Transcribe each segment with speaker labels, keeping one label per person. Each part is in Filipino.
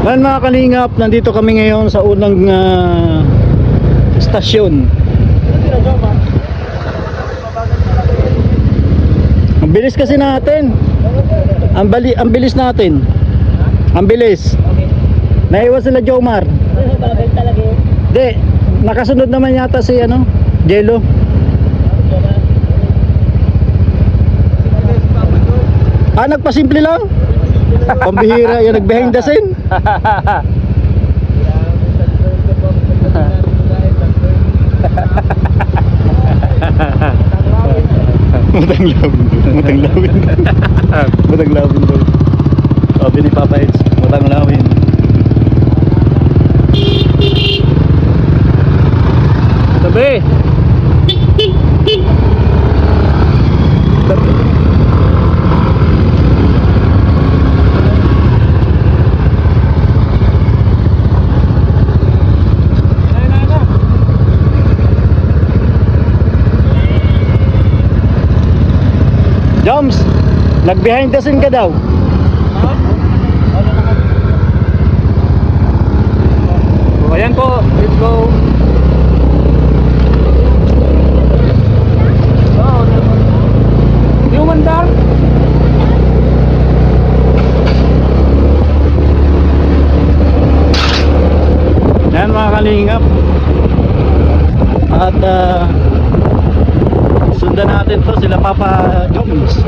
Speaker 1: Yan mga kalingap, nandito kami ngayon sa unang stasyon. Ang bilis kasi natin. Ang bilis natin. Ang bilis. Naiwan sila Jomar. Hindi, nakasunod naman yata si Jello. Nagpasimple lang. Pambihira, yung nag-behind the scene. Mutang lawin. Mutang lawin daw. Sabi ni Papa Eds, mutang lawin. Sabi. Joms, nag-behind the scene ka daw. Ayan po, let's go. Di umandar. Ayan mga kalingap. At sundan natin to sila Papa Joms.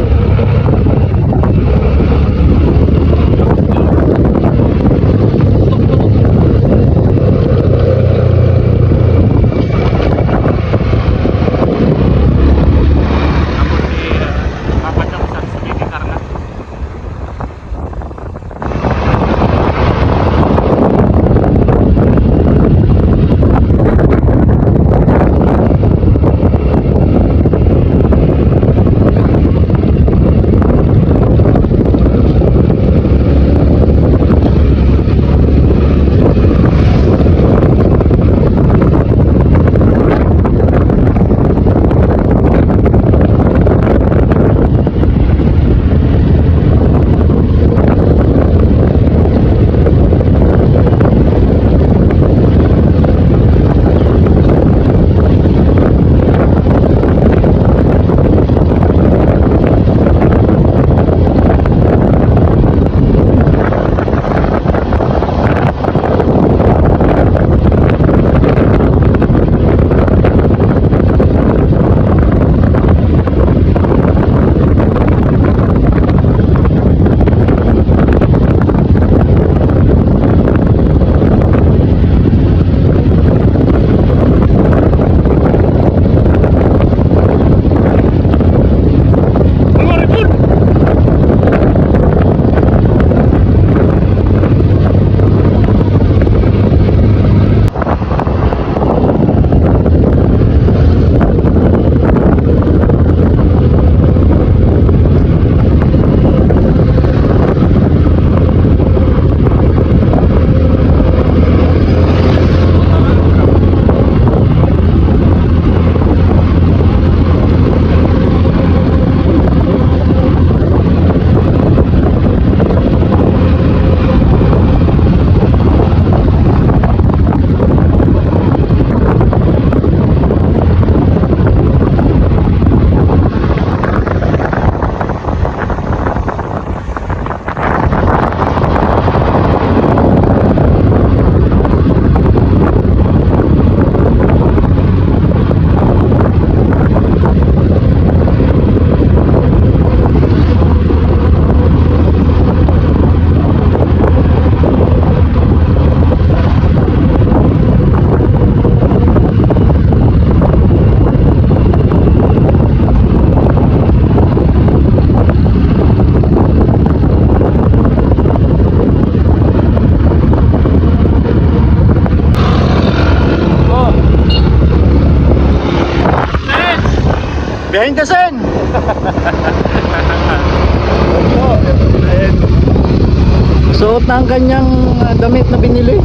Speaker 1: Behind the scene. Suot na ang kanyang damit na binili.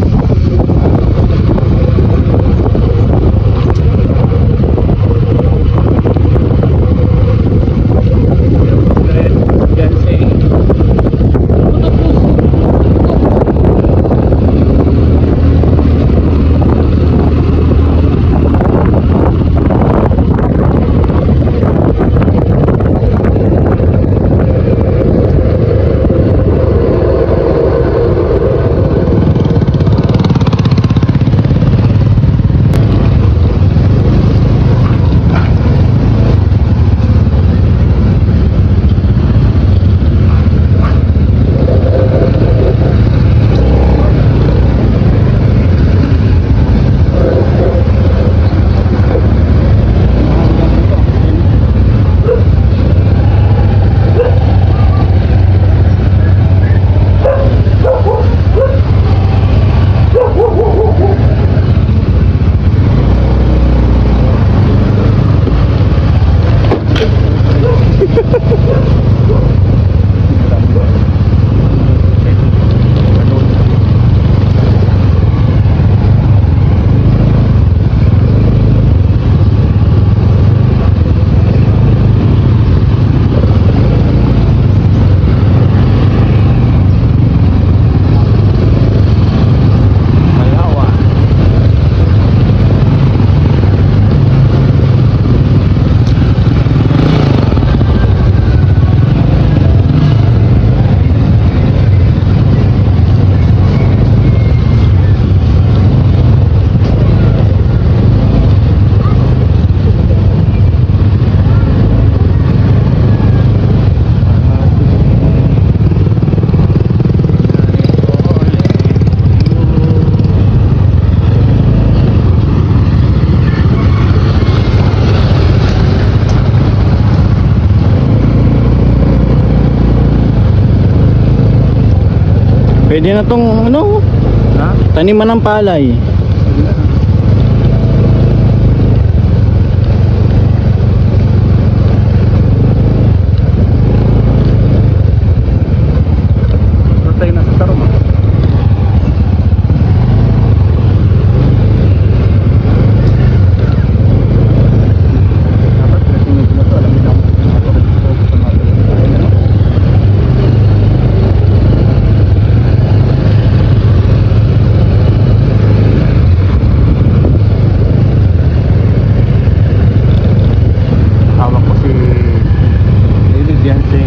Speaker 1: Pwede na tong ano,
Speaker 2: Ha?
Speaker 1: taniman ng palay.
Speaker 2: Patay na sa tarong. Dapat kasi may to, alam nila kung mga to sa mga to. Hawak ko si David Yancy.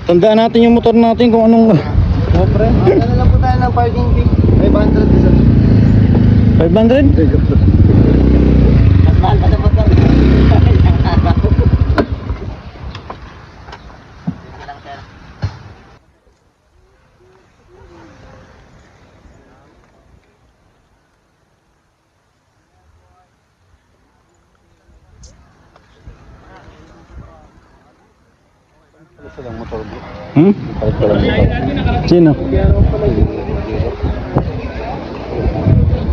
Speaker 1: Tandaan natin yung motor natin kung anong
Speaker 2: Oh, pre. Ano lang po tayo ng parking fee? 500 isa.
Speaker 1: 500?
Speaker 2: Mas mahal pa sa motor.
Speaker 1: Silang motor bro. Palit ko lang motor. Sino?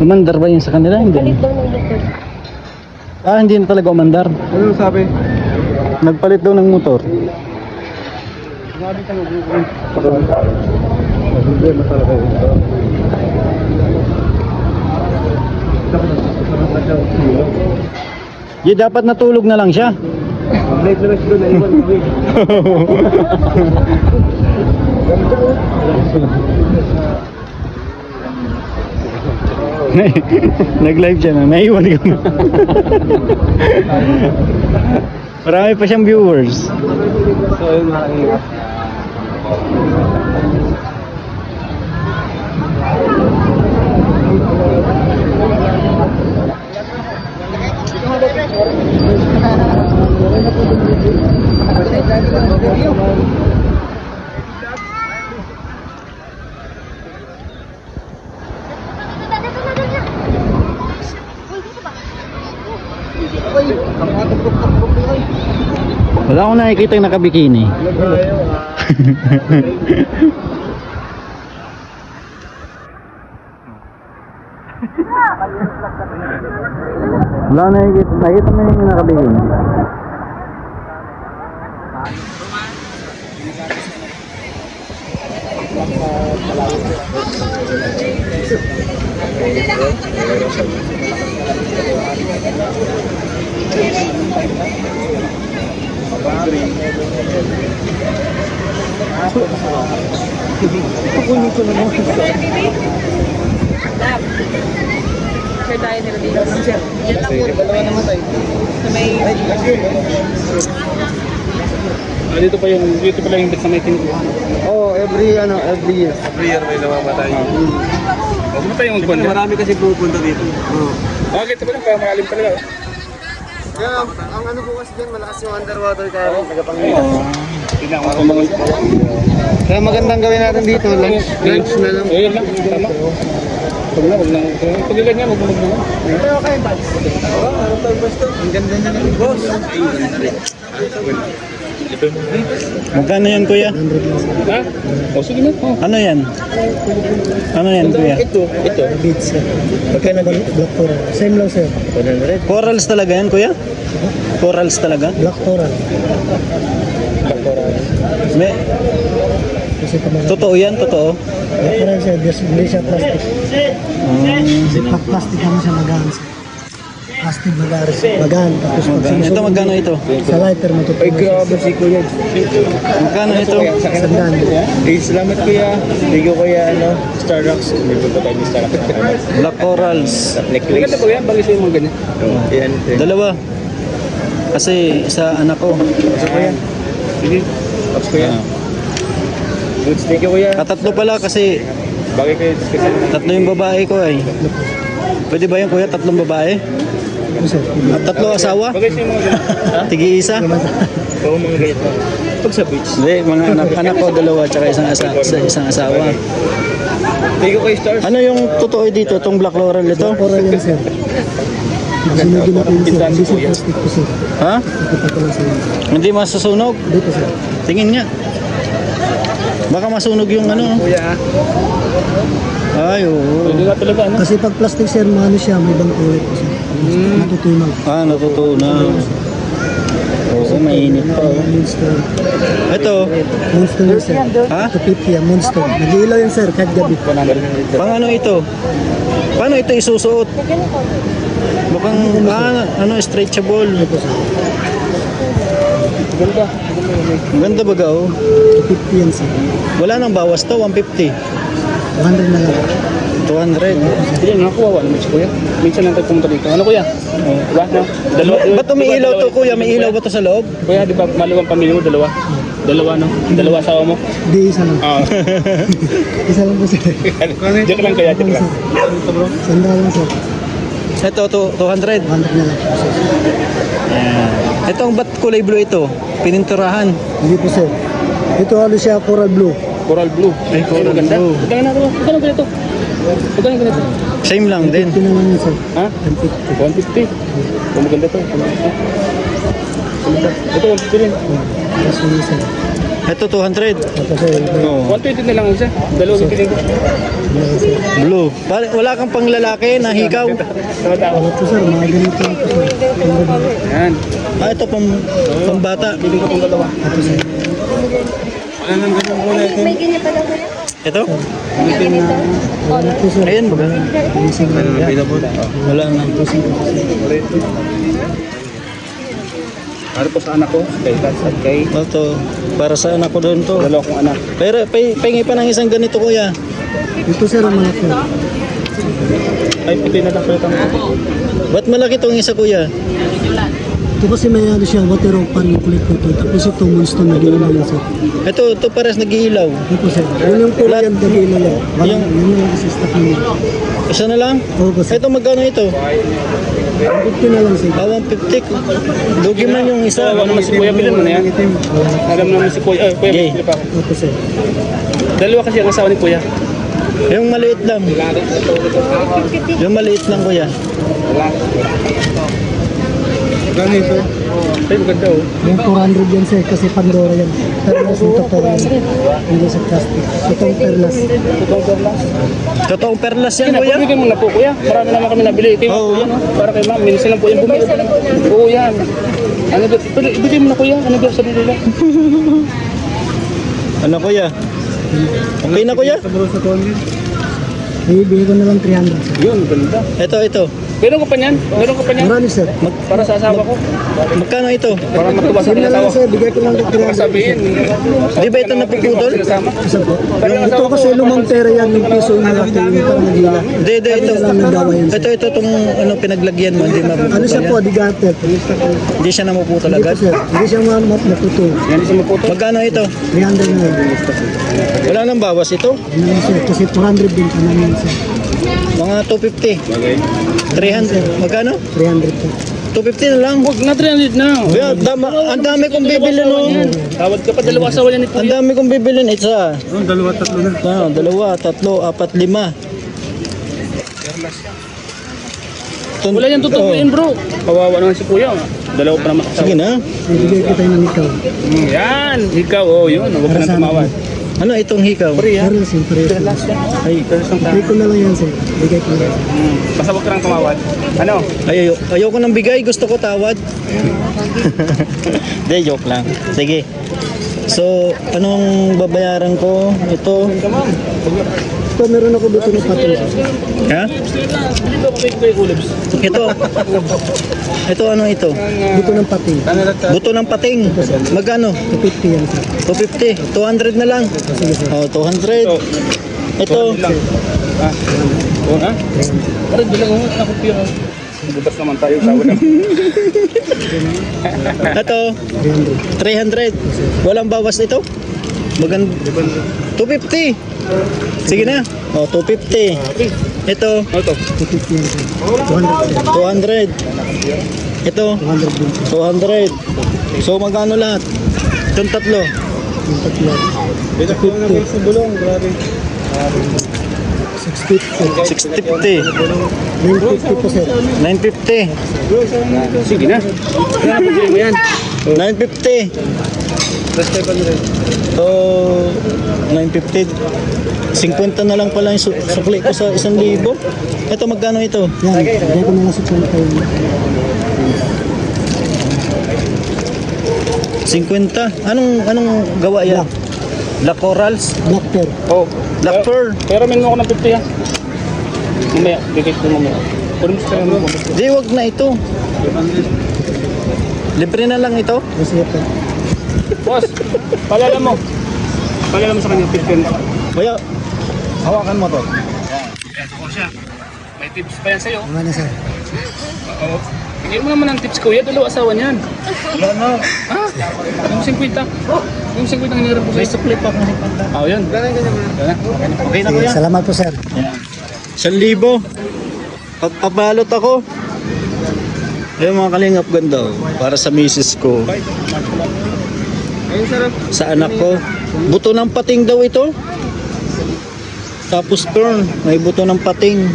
Speaker 1: Umandar ba yun sa kanila? Hindi. Ah, hindi na talaga umandar.
Speaker 2: Ano sabi?
Speaker 1: Nagpalit daw ng motor.
Speaker 2: Sabi ka problema talaga yun.
Speaker 1: Di dapat natulog na lang siya.
Speaker 2: Late na doon na iwan kami.
Speaker 1: Nag-live siya na, naiwan ka na. Marami pa siyang viewers.
Speaker 2: So yun mga kaibigan.
Speaker 1: Wala akong nakikita yung nakabikini. Wala akong nakikita. Nakikita mo yung nakabikini.
Speaker 3: Sir tayo nila dito. Sir. Yan lang po. Sa may...
Speaker 2: Dito pala yung bit sa may tinto.
Speaker 4: Oh, every year.
Speaker 2: Every year may namamatay. Huwag mo tayong magbuwan.
Speaker 4: Marami kasi pupunta dito.
Speaker 2: Bakit ito pa lang? Kaya malalim talaga.
Speaker 4: Kaya, ang ano po kasi dyan, malakas yung underwater current, tagapangilinan.
Speaker 2: Tingnan ko mga
Speaker 4: Kaya magandang gawin natin dito, lunch na lang.
Speaker 2: Ayun lang, tama. Huwag na. Pag ilan niya, huwag na.
Speaker 4: Pero kayo, Pads? Oo, ano tayo basta? Ang ganda niya ng boss.
Speaker 1: Magkano yan kuya?
Speaker 2: Ha? O sige na.
Speaker 1: Ano yan? Ano yan kuya?
Speaker 2: Ito.
Speaker 4: Beats, sir. Magkano ba Black Coral? Same lang, sir. 100.
Speaker 1: Corals talaga yan kuya? Corals talaga?
Speaker 4: Black Coral.
Speaker 1: May,
Speaker 4: Kasi
Speaker 3: kasi ito mga.
Speaker 1: Totoo yan, totoo.
Speaker 3: Parang siya, hindi siya plastic. Pag plastic naman siya magaan siya. Plastic magaan. Tapos pag
Speaker 1: Ito
Speaker 3: sinusunod
Speaker 1: magkano ito?
Speaker 3: sa lighter matutuwa.
Speaker 4: Ay, grabe si Kuya.
Speaker 1: Magkano ito?
Speaker 3: Sandaan.
Speaker 4: Eh, salamat Kuya. Thank you Kuya, Starbucks. May punta tayo ni Starbucks.
Speaker 1: Black corals.
Speaker 2: Maganda
Speaker 4: Necklace.
Speaker 2: po yan, bagay sa'yo mga ganyan.
Speaker 4: Yan.
Speaker 1: Dalawa. Kasi sa anak ko.
Speaker 4: Sa Kuya. Sige. Tapos Kuya. Good, thank you Kuya.
Speaker 1: Tatlo pala kasi
Speaker 4: Bagay kayo.
Speaker 1: tatlo yung babae ko ay. Pwede ba yan kuya? Tatlong babae?
Speaker 3: Ito sir.
Speaker 1: At tatlo asawa?
Speaker 2: Bagay sa'yo mga ganyan.
Speaker 1: Tigi-isa?
Speaker 4: Oo, mga ganito. Pag sa beach.
Speaker 1: Hindi, mga anak ko dalawa tsaka isang asawa.
Speaker 4: Thank you Kuya Stars.
Speaker 1: Ano yung totoo dito? Itong black laurel ito?
Speaker 3: Coral yan sir. Sinugin natin sir. Hindi siya plastic po sir.
Speaker 1: Ha?
Speaker 3: Ito ko lang sir.
Speaker 1: Hindi masusunog?
Speaker 3: Dito sir.
Speaker 1: Tingin nga. Baka masunog yung ano.
Speaker 2: Kuya,
Speaker 1: Ay, oo.
Speaker 2: pwede nga talaga, ano?
Speaker 3: Kasi pag plastic sir, maano siya, may ibang kulay po sir. Matutunaw.
Speaker 1: Ah, natutunaw. Oo, mainit pa. Oh.
Speaker 3: Monster.
Speaker 1: Ito,
Speaker 3: Monster yan sir.
Speaker 1: ha?
Speaker 3: Ito 50 yan, monster. Nag-iilaw yan sir, kahit gabi.
Speaker 1: Pang ano ito? Paano ito isusuot? Mukhang, ano, stretchable.
Speaker 3: Ito sir.
Speaker 2: Ganda.
Speaker 1: Ang ganda baga, oh.
Speaker 3: Ito 50 yan sir.
Speaker 1: Wala nang bawas to, 150.
Speaker 3: 100 na lang.
Speaker 1: 200.
Speaker 2: Hindi, nakakuha naman si Kuya. Minsan lang tayo pumunta dito. Ano Kuya? Diba? No? Dalawa.
Speaker 1: Ba't umiilaw to kuya? May ilaw ba to sa loob?
Speaker 2: Kuya, di ba maluwang pamilya mo? Dalawa. Dalawa, no? Dalawa asawa mo?
Speaker 3: Di, isa lang.
Speaker 2: Ah.
Speaker 3: Isa lang po sir.
Speaker 2: Joke lang kaya, joke lang.
Speaker 3: Sandal lang sir.
Speaker 1: Ito, 200.
Speaker 3: 100 na lang po sir.
Speaker 1: Ito, ang ba't kulay blue ito? Pininturahan.
Speaker 3: Hindi po sir. Ito ano siya, coral blue.
Speaker 2: Coral blue. Ay, coral ganda.
Speaker 1: blue.
Speaker 2: Magkano na ito? Magkano ganito? Magkano ganito?
Speaker 1: Same lang din.
Speaker 3: 50 na lang yan sir.
Speaker 2: Ha?
Speaker 3: 150.
Speaker 2: 150. Oh, maganda to. 150. Ito, 150 rin.
Speaker 3: Tapos yun sir.
Speaker 1: Ito, 200.
Speaker 3: Tapos sir,
Speaker 1: Oh,
Speaker 2: 120 na lang isa. Dalawang piling ko.
Speaker 3: sir.
Speaker 1: blue. Wala kang pang lalaki na hikaw.
Speaker 2: Sama tao.
Speaker 3: Wala po sir, mga ganito lang po sir.
Speaker 2: Yan.
Speaker 1: Ah, ito pang bata.
Speaker 2: Piling ko itong dalawa.
Speaker 3: Ito sir.
Speaker 5: May ganyan pala ko.
Speaker 1: Ito?
Speaker 5: May ganito.
Speaker 3: Wala po sir.
Speaker 1: Ayan, baga.
Speaker 3: Missing na lang.
Speaker 1: Wala na.
Speaker 2: Para po sa anak ko, kay Tats at kay
Speaker 1: Ito, para sa anak ko doon to.
Speaker 2: dalawa kong anak.
Speaker 1: Pero pahingi pa ng isang ganito kuya.
Speaker 3: Ito sir, ang malaki.
Speaker 2: Ay, puti na lang pala ko.
Speaker 1: Ba't malaki tong isa kuya?
Speaker 3: Ito kasi may ano siya, water rope parang kulit ko ito. Tapos ito, monster na ginawa yan sir.
Speaker 1: Ito pares nag-iilaw.
Speaker 3: Ito po sir. Yun yung kulay yan, gagawin na yan. Walang, yun yung kasi stock nyo.
Speaker 1: Isa na lang?
Speaker 3: Oo po sir.
Speaker 1: Ito magkano ito?
Speaker 3: 50 na lang sir.
Speaker 1: 150. Lugi man yung isa.
Speaker 2: Ano naman si Kuya, bilhin mo na yan. Alam naman si Kuya. Kuya,
Speaker 1: Okay.
Speaker 2: bilhin pa ako.
Speaker 3: Ito sir.
Speaker 2: Dalawa kasi ang asawa ni Kuya.
Speaker 1: Yung maliit lang. Yung maliit lang kuya.
Speaker 3: Ganito.
Speaker 2: Ay, maganda oh.
Speaker 3: Yung 400 yan sir, kasi Pandora yan. Perlas yung totoo yan. Hindi sa plastic. Itong perlas.
Speaker 1: Totoong perlas yan
Speaker 2: Yan,
Speaker 1: kuya.
Speaker 2: bumigay mo na po Kuya. Marami naman kami nabili. Kay
Speaker 1: Oo.
Speaker 2: Kuya, no? Para kay ma'am. Minsan lang po yung bumili. Oo, yan. Ano ba? Pero ibigay mo na Kuya. Ano ba sabi nila?
Speaker 1: Ano kuya? Okay na kuya?
Speaker 3: Ibigay ko na lang 300 sir.
Speaker 2: Yun, ganda.
Speaker 1: Ito.
Speaker 2: Meron ko pa niyan? Meron ko pa niyan?
Speaker 3: Marami sir.
Speaker 2: Para sa asawa ko.
Speaker 1: Magkano ito?
Speaker 2: Para matuwa sa
Speaker 3: Sige
Speaker 2: aking
Speaker 3: na lang
Speaker 2: asawa.
Speaker 3: sir, bigay ko lang ng
Speaker 2: Para
Speaker 3: 300.
Speaker 2: sabihin.
Speaker 1: Di ba ito napuputol?
Speaker 2: Sinasama?
Speaker 3: Isa po. Ito kasi lumang pera yan, yung piso yung malaki, yung parang nagila.
Speaker 1: Hindi, ito.
Speaker 3: Ito lang nagawa yan sir.
Speaker 1: Ito itong ano pinaglagyan mo, hindi
Speaker 3: Ano
Speaker 1: mapuputol
Speaker 3: siya po,
Speaker 1: yan.
Speaker 3: digatet.
Speaker 1: Hindi siya namuputol
Speaker 3: Hindi po
Speaker 1: agad.
Speaker 3: sir, hindi siya maputol.
Speaker 2: Yan isa maputo.
Speaker 1: Magkano ito?
Speaker 3: 300 na lang.
Speaker 1: Wala nang bawas ito?
Speaker 3: Ano lang sir, kasi 400 din pa namin sir.
Speaker 1: Mga 250. 300. Magkano?
Speaker 3: 300 po.
Speaker 1: 250 na lang.
Speaker 2: Huwag na 300 na.
Speaker 1: Kuya, ang dami kong bibilin no.
Speaker 2: Tawad ka pa dalawa asawa niya ni
Speaker 1: Ang
Speaker 2: Kuya.
Speaker 1: dami kong bibilin. Isa.
Speaker 3: Dalawa, tatlo na.
Speaker 1: Dalawa, tatlo, apat, lima.
Speaker 2: Wala yan tutubuin bro. Kawawa naman si Kuya. Dalawa pa naman.
Speaker 1: Sige na.
Speaker 3: Ibigay kita ng ikaw.
Speaker 2: Yan. Ikaw, oh yun. Huwag ka nang tumawad.
Speaker 1: Ano itong hikaw?
Speaker 2: Pre, ha?
Speaker 3: Pero siyempre,
Speaker 1: Ay,
Speaker 3: bigay ko na lang yan sir. Bigay ko na lang.
Speaker 2: Basta huwag ka lang tumawad. Ano?
Speaker 1: ayoko ng bigay, gusto ko tawad. Hindi, joke lang. Sige. So, anong babayaran ko? Ito.
Speaker 3: Ito, meron ako dito ng patin.
Speaker 1: Ha?
Speaker 2: Dito ako kay Kulibs.
Speaker 1: Ito. Ito, ano ito?
Speaker 3: Dito ng patin.
Speaker 1: Buto ng pating. Magkano?
Speaker 3: 250 yan sir.
Speaker 1: 250. 200 na lang.
Speaker 3: Sige sir.
Speaker 1: Oh, 200. Ito.
Speaker 2: Lang. Oo ha? Parang bilang mo, ako piyo. Butas naman tayo, sawa naman.
Speaker 1: Ito. 300. Walang bawas ito? Maganda. 250. Sige na. Oh, 250. Ito.
Speaker 2: Ano to?
Speaker 3: 250 yan sir. 200 sir.
Speaker 1: 200. Ito.
Speaker 3: 200 din.
Speaker 1: 200. So magkano lahat? Itong tatlo.
Speaker 3: Yung tatlo.
Speaker 2: Dito ko na guys sa bulong, grabe.
Speaker 3: 650.
Speaker 1: 650.
Speaker 3: 950 po sir.
Speaker 1: 950.
Speaker 2: Sige na. Kaya napagay mo yan.
Speaker 1: 950.
Speaker 2: Last 500.
Speaker 1: So 950. 50 na lang pala yung sukli ko sa 1,000. Ito magkano ito?
Speaker 3: Yan, bigay ko na lang sa 20.
Speaker 1: 50. Anong gawa yan? Black corals?
Speaker 3: Black pear.
Speaker 2: Oh.
Speaker 1: Black pearl?
Speaker 2: Pero min mo ako ng 50 ha. Mamaya, bigay ko mamaya. Kunin mo sa kanya mo.
Speaker 1: Di, wag na ito. Libre na lang ito.
Speaker 3: Kasi ito.
Speaker 2: Boss, palala mo. Palala mo sa kanya, 50.
Speaker 1: Kaya, hawakan mo to.
Speaker 2: Eto ko siya. May tips pa yan sa'yo.
Speaker 3: Tama na sir.
Speaker 2: Oo. Hindi mo naman ang tips, kuya. Dalawa asawa niyan.
Speaker 1: Wala na.
Speaker 2: Ha? Yung 50. Yung 50 ang hinirap ko
Speaker 1: May
Speaker 2: sa'yo.
Speaker 1: sukli pa ng 50.
Speaker 2: Oh, yun.
Speaker 1: Okay na
Speaker 3: Sige,
Speaker 1: kuya.
Speaker 3: salamat po sir.
Speaker 1: 1,000. Pagpabalot ako. Ayun mga kalingap, ganda oh. Para sa misis ko.
Speaker 2: Ayun, sarap.
Speaker 1: Sa anak ko. Buto ng pating daw ito. Tapos pearl, may buto ng pating.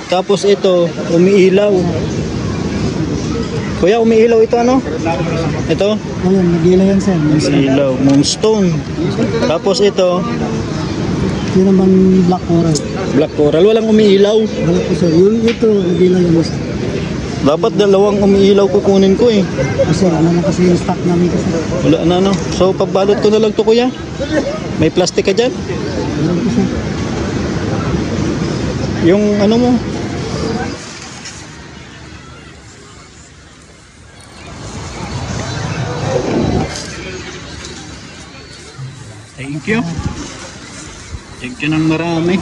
Speaker 1: Tapos ito, umiilaw. Kuya, umiilaw ito ano? Ito,
Speaker 3: Ayun, nagila yan sir.
Speaker 1: umiilaw, moonstone. Tapos ito,
Speaker 3: Yun naman black coral.
Speaker 1: black coral, walang umiilaw.
Speaker 3: Wala po sir. Yun ito, nagila yan sir.
Speaker 1: Dapat dalawang umiilaw kukunin ko eh.
Speaker 3: Kasi ano na kasi yung stock namin kasi.
Speaker 1: Wala na no. So pagbalot ko na lang to kuya. May plastic ka dyan?
Speaker 3: Wala po sir.
Speaker 1: Yung ano mo? Thank you. Thank you ng marami.